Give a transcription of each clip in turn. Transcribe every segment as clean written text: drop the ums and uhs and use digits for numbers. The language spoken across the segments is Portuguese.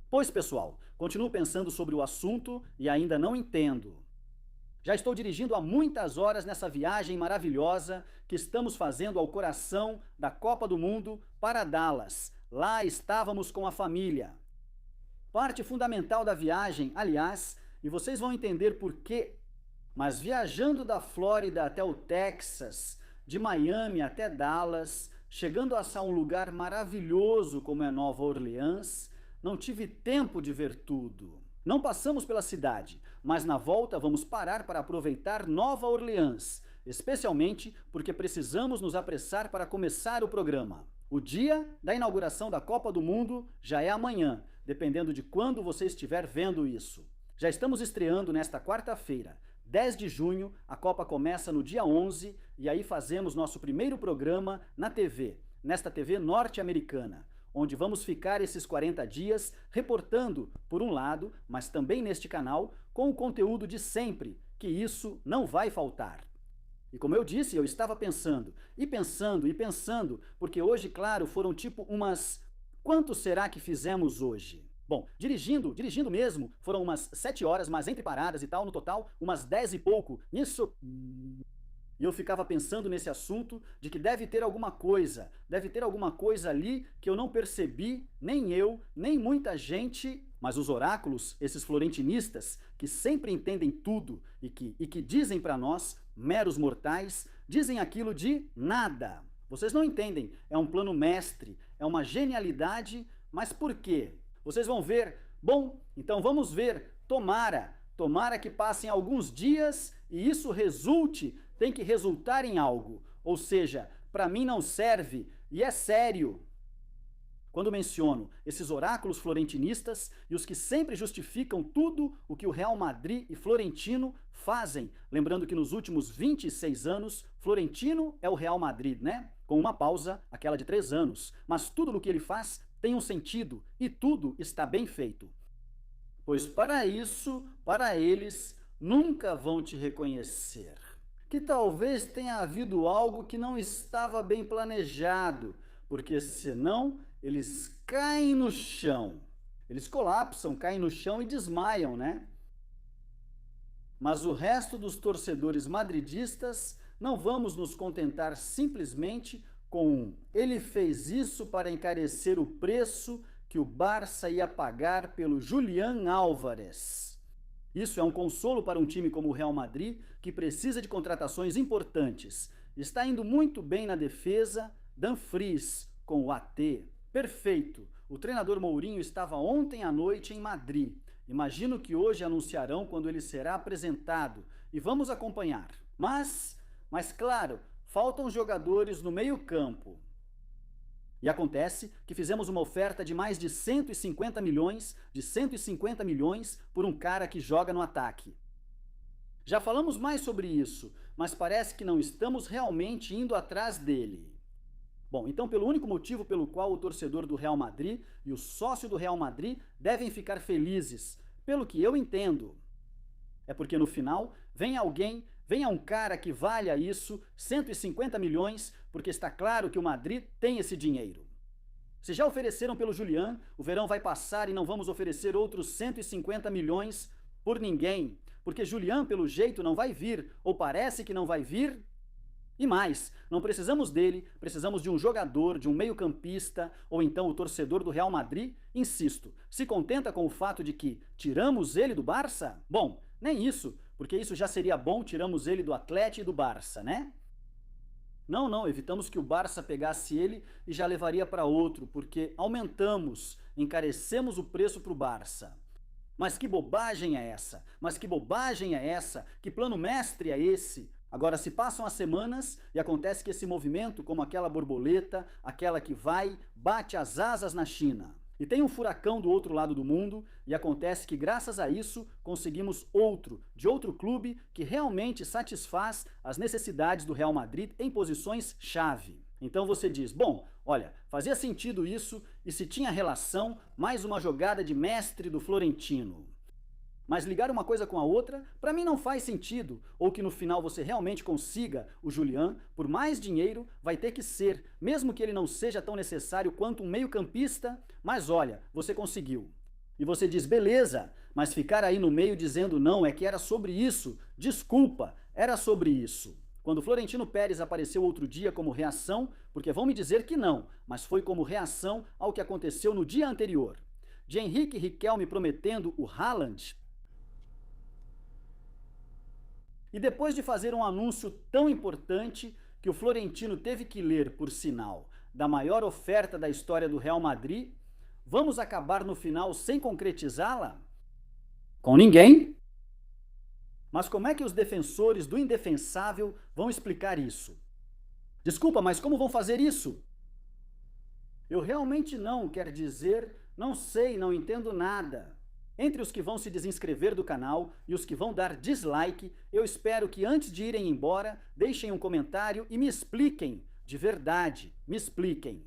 Pois, pessoal, continuo pensando sobre o assunto e ainda não entendo. Já estou dirigindo há muitas horas nessa viagem maravilhosa que estamos fazendo ao coração da Copa do Mundo para Dallas. Lá estávamos com a família. Parte fundamental da viagem, aliás, e vocês vão entender por quê, mas viajando da Flórida até o Texas, de Miami até Dallas, chegando a um lugar maravilhoso como é Nova Orleans, não tive tempo de ver tudo. Não passamos pela cidade, mas na volta vamos parar para aproveitar Nova Orleans, especialmente porque precisamos nos apressar para começar o programa. O dia da inauguração da Copa do Mundo já é amanhã, dependendo de quando você estiver vendo isso. Já estamos estreando nesta quarta-feira, 10 de junho, a Copa começa no dia 11 e aí fazemos nosso primeiro programa na TV, nesta TV norte-americana, onde vamos ficar esses 40 dias reportando, por um lado, mas também neste canal, com o conteúdo de sempre, que isso não vai faltar. E como eu disse, eu estava pensando, porque hoje, claro, foram tipo umas... Quanto será que fizemos hoje? Bom, dirigindo mesmo, foram umas 7 horas, mas entre paradas e tal, no total, umas 10 e pouco. Nisso... E eu ficava pensando nesse assunto de que deve ter alguma coisa ali que eu não percebi, nem eu, nem muita gente, mas os oráculos, esses florentinistas, que sempre entendem tudo e que dizem para nós, meros mortais, dizem aquilo de nada. Vocês não entendem, é um plano mestre, é uma genialidade, mas por quê? Vocês vão ver. Bom, então vamos ver, Tomara que passem alguns dias e isso tem que resultar em algo. Ou seja, para mim não serve e é sério. Quando menciono esses oráculos florentinistas e os que sempre justificam tudo o que o Real Madrid e Florentino fazem, lembrando que nos últimos 26 anos, Florentino é o Real Madrid, né? Com uma pausa, aquela de 3 anos. Mas tudo o que ele faz tem um sentido e tudo está bem feito. Pois para isso, para eles, nunca vão te reconhecer. Que talvez tenha havido algo que não estava bem planejado, porque senão eles caem no chão. Eles colapsam, caem no chão e desmaiam, né? Mas o resto dos torcedores madridistas não vamos nos contentar simplesmente com ele fez isso para encarecer o preço que o Barça ia pagar pelo Julián Álvares. Isso é um consolo para um time como o Real Madrid, que precisa de contratações importantes. Está indo muito bem na defesa, Dumfries com o AT. Perfeito! O treinador Mourinho estava ontem à noite em Madrid. Imagino que hoje anunciarão quando ele será apresentado. E vamos acompanhar. Mas claro, faltam jogadores no meio-campo. E acontece que fizemos uma oferta de mais de 150 milhões, por um cara que joga no ataque. Já falamos mais sobre isso, mas parece que não estamos realmente indo atrás dele. Bom, então pelo único motivo pelo qual o torcedor do Real Madrid e o sócio do Real Madrid devem ficar felizes, pelo que eu entendo, é porque no final venha um cara que valha isso, 150 milhões, porque está claro que o Madrid tem esse dinheiro. Se já ofereceram pelo Julián, o verão vai passar e não vamos oferecer outros 150 milhões por ninguém, porque Julián, pelo jeito, não vai vir, ou parece que não vai vir. E mais, não precisamos dele, precisamos de um jogador, de um meio-campista, ou então o torcedor do Real Madrid, insisto, se contenta com o fato de que tiramos ele do Barça? Bom, nem isso, porque isso já seria bom, tiramos ele do Atlético e do Barça, né? Não, evitamos que o Barça pegasse ele e já levaria para outro, porque encarecemos o preço para o Barça. Mas que bobagem é essa? Que plano mestre é esse? Agora se passam as semanas e acontece que esse movimento, como aquela borboleta, aquela que vai, bate as asas na China. E tem um furacão do outro lado do mundo e acontece que graças a isso conseguimos de outro clube que realmente satisfaz as necessidades do Real Madrid em posições-chave. Então você diz, bom, olha, fazia sentido isso e se tinha relação, mais uma jogada de mestre do Florentino. Mas ligar uma coisa com a outra, para mim não faz sentido, ou que no final você realmente consiga o Julián, por mais dinheiro vai ter que ser, mesmo que ele não seja tão necessário quanto um meio-campista, mas olha, você conseguiu. E você diz, beleza, mas ficar aí no meio dizendo não, é que era sobre isso. Desculpa, era sobre isso. Quando Florentino Pérez apareceu outro dia como reação, porque vão me dizer que não, mas foi como reação ao que aconteceu no dia anterior. De Henrique Riquelme prometendo o Haaland. E depois de fazer um anúncio tão importante que o Florentino teve que ler, por sinal, da maior oferta da história do Real Madrid, vamos acabar no final sem concretizá-la? Com ninguém? Mas como é que os defensores do indefensável vão explicar isso? Desculpa, mas como vão fazer isso? Eu realmente não, quer dizer, não sei, não entendo nada. Entre os que vão se desinscrever do canal e os que vão dar dislike, eu espero que antes de irem embora, deixem um comentário e me expliquem, de verdade, me expliquem.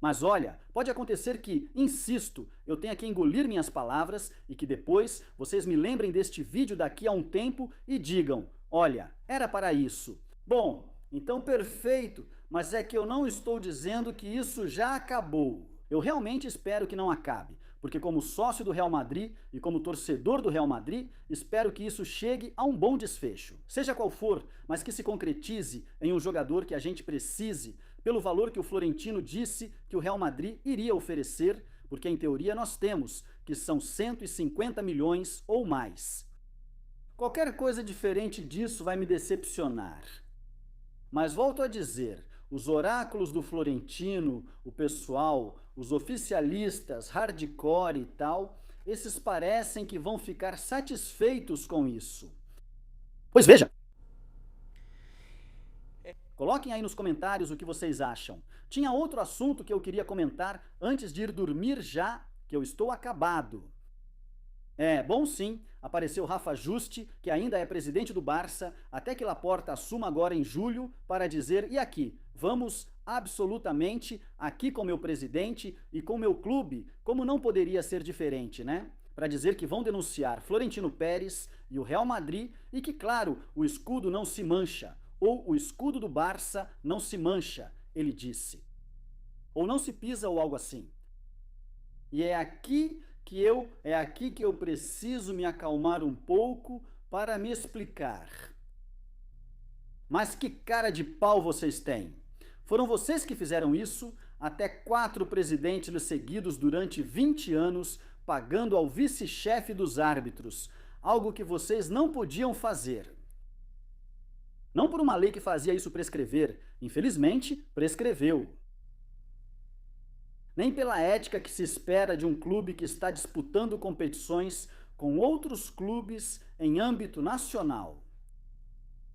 Mas olha, pode acontecer que, insisto, eu tenha que engolir minhas palavras e que depois vocês me lembrem deste vídeo daqui a um tempo e digam, olha, era para isso. Bom, então perfeito, mas é que eu não estou dizendo que isso já acabou. Eu realmente espero que não acabe, porque como sócio do Real Madrid e como torcedor do Real Madrid, espero que isso chegue a um bom desfecho. Seja qual for, mas que se concretize em um jogador que a gente precise, pelo valor que o Florentino disse que o Real Madrid iria oferecer, porque em teoria nós temos, que são 150 milhões ou mais. Qualquer coisa diferente disso vai me decepcionar. Mas volto a dizer, os oráculos do Florentino, o pessoal, os oficialistas, hardcore e tal, esses parecem que vão ficar satisfeitos com isso. Pois veja! Coloquem aí nos comentários o que vocês acham. Tinha outro assunto que eu queria comentar antes de ir dormir já, que eu estou acabado. Bom sim, apareceu Rafa Juste, que ainda é presidente do Barça, até que Laporta assuma agora em julho para dizer, e aqui, vamos absolutamente aqui com meu presidente e com meu clube, como não poderia ser diferente, né? Para dizer que vão denunciar Florentino Pérez e o Real Madrid e que, claro, o escudo não se mancha, ou o escudo do Barça não se mancha, ele disse. Ou não se pisa ou algo assim. E é aqui que eu preciso me acalmar um pouco para me explicar. Mas que cara de pau vocês têm? Foram vocês que fizeram isso, até 4 presidentes seguidos durante 20 anos, pagando ao vice-chefe dos árbitros, algo que vocês não podiam fazer. Não por uma lei que fazia isso prescrever, infelizmente, prescreveu. Nem pela ética que se espera de um clube que está disputando competições com outros clubes em âmbito nacional.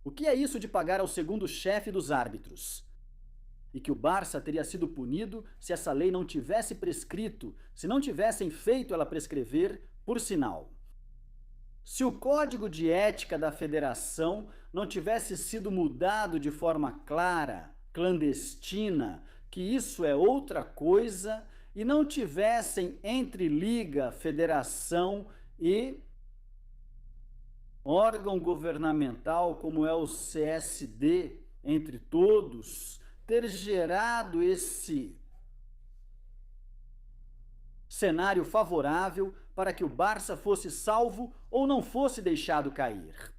O que é isso de pagar ao segundo chefe dos árbitros? E que o Barça teria sido punido se essa lei não tivesse prescrito, se não tivessem feito ela prescrever, por sinal. Se o código de ética da federação não tivesse sido mudado de forma clara, clandestina, que isso é outra coisa, e não tivessem entre liga, federação e órgão governamental, como é o CSD, entre todos, ter gerado esse cenário favorável para que o Barça fosse salvo ou não fosse deixado cair.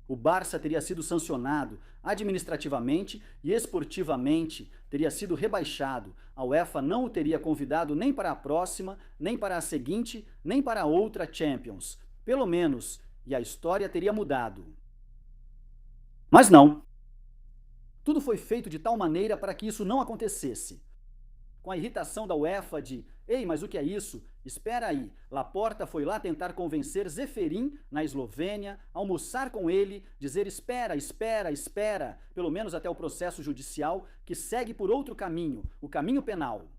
O Barça teria sido sancionado administrativamente e esportivamente, teria sido rebaixado. A UEFA não o teria convidado nem para a próxima, nem para a seguinte, nem para a outra Champions. Pelo menos, e a história teria mudado. Mas não. Tudo foi feito de tal maneira para que isso não acontecesse. Com a irritação da UEFA de, ei, mas o que é isso? Espera aí, Laporta foi lá tentar convencer Zeferin, na Eslovênia, almoçar com ele, dizer espera, espera, espera, pelo menos até o processo judicial, que segue por outro caminho, o caminho penal.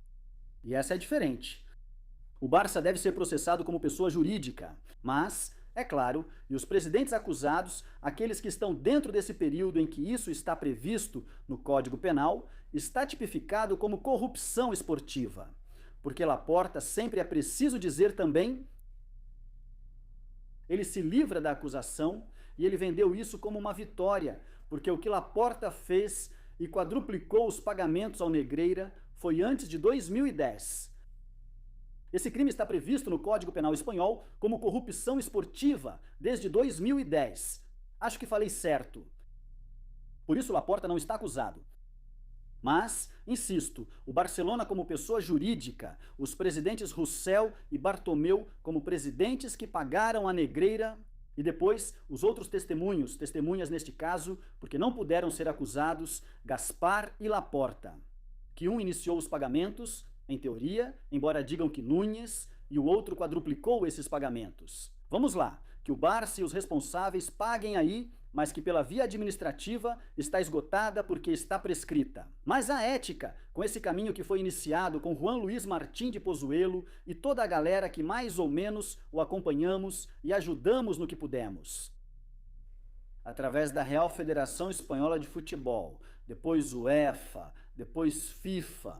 E essa é diferente. O Barça deve ser processado como pessoa jurídica, mas, é claro, e os presidentes acusados, aqueles que estão dentro desse período em que isso está previsto no Código Penal, está tipificado como corrupção esportiva. Porque Laporta, sempre é preciso dizer também, ele se livra da acusação e ele vendeu isso como uma vitória, porque o que Laporta fez e quadruplicou os pagamentos ao Negreira foi antes de 2010. Esse crime está previsto no Código Penal espanhol como corrupção esportiva desde 2010. Acho que falei certo. Por isso Laporta não está acusado. Mas, insisto, o Barcelona como pessoa jurídica, os presidentes Rousseff e Bartomeu como presidentes que pagaram a negreira e depois os outros testemunhas neste caso, porque não puderam ser acusados, Gaspar e Laporta, que um iniciou os pagamentos, em teoria, embora digam que Núñez, e o outro quadruplicou esses pagamentos. Vamos lá, que o Barça e os responsáveis paguem aí, mas que pela via administrativa está esgotada porque está prescrita. Mas a ética, com esse caminho que foi iniciado com Juan Luis Martín de Pozuelo e toda a galera que mais ou menos o acompanhamos e ajudamos no que pudemos. Através da Real Federação Espanhola de Futebol, depois UEFA, depois FIFA.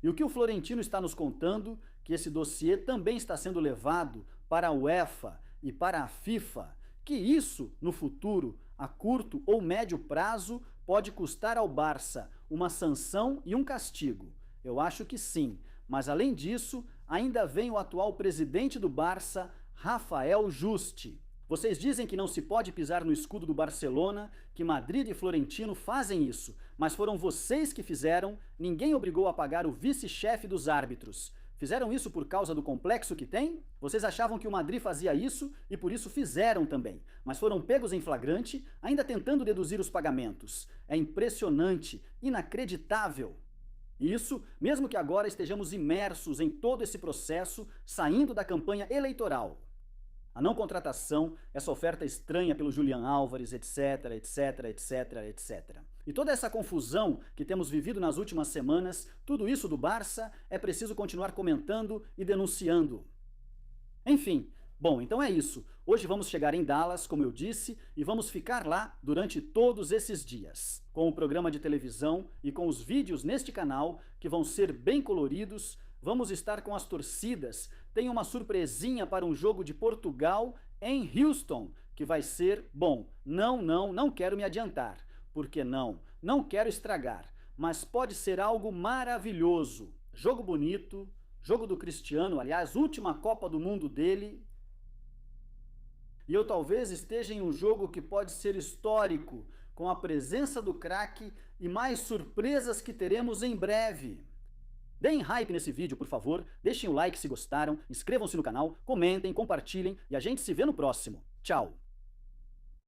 E o que o Florentino está nos contando, que esse dossiê também está sendo levado para a UEFA e para a FIFA, que isso, no futuro, a curto ou médio prazo, pode custar ao Barça uma sanção e um castigo. Eu acho que sim, mas além disso, ainda vem o atual presidente do Barça, Rafael Juste. Vocês dizem que não se pode pisar no escudo do Barcelona, que Madrid e Florentino fazem isso, mas foram vocês que fizeram, ninguém obrigou a pagar o vice-chefe dos árbitros. Fizeram isso por causa do complexo que tem? Vocês achavam que o Madrid fazia isso e por isso fizeram também, mas foram pegos em flagrante, ainda tentando deduzir os pagamentos. É impressionante, inacreditável. Isso, mesmo que agora estejamos imersos em todo esse processo, saindo da campanha eleitoral. A não contratação, essa oferta estranha pelo Julián Álvares, etc, etc, etc, etc. E toda essa confusão que temos vivido nas últimas semanas, tudo isso do Barça, é preciso continuar comentando e denunciando. Enfim, bom, então é isso. Hoje vamos chegar em Dallas, como eu disse, e vamos ficar lá durante todos esses dias, com o programa de televisão e com os vídeos neste canal, que vão ser bem coloridos. Vamos estar com as torcidas. Tem uma surpresinha para um jogo de Portugal em Houston, que vai ser bom. Não quero me adiantar. Por que não? Não quero estragar. Mas pode ser algo maravilhoso. Jogo bonito, jogo do Cristiano, aliás, última Copa do Mundo dele. E eu talvez esteja em um jogo que pode ser histórico, com a presença do craque e mais surpresas que teremos em breve. Deem hype nesse vídeo, por favor, deixem o like se gostaram, inscrevam-se no canal, comentem, compartilhem e a gente se vê no próximo. Tchau!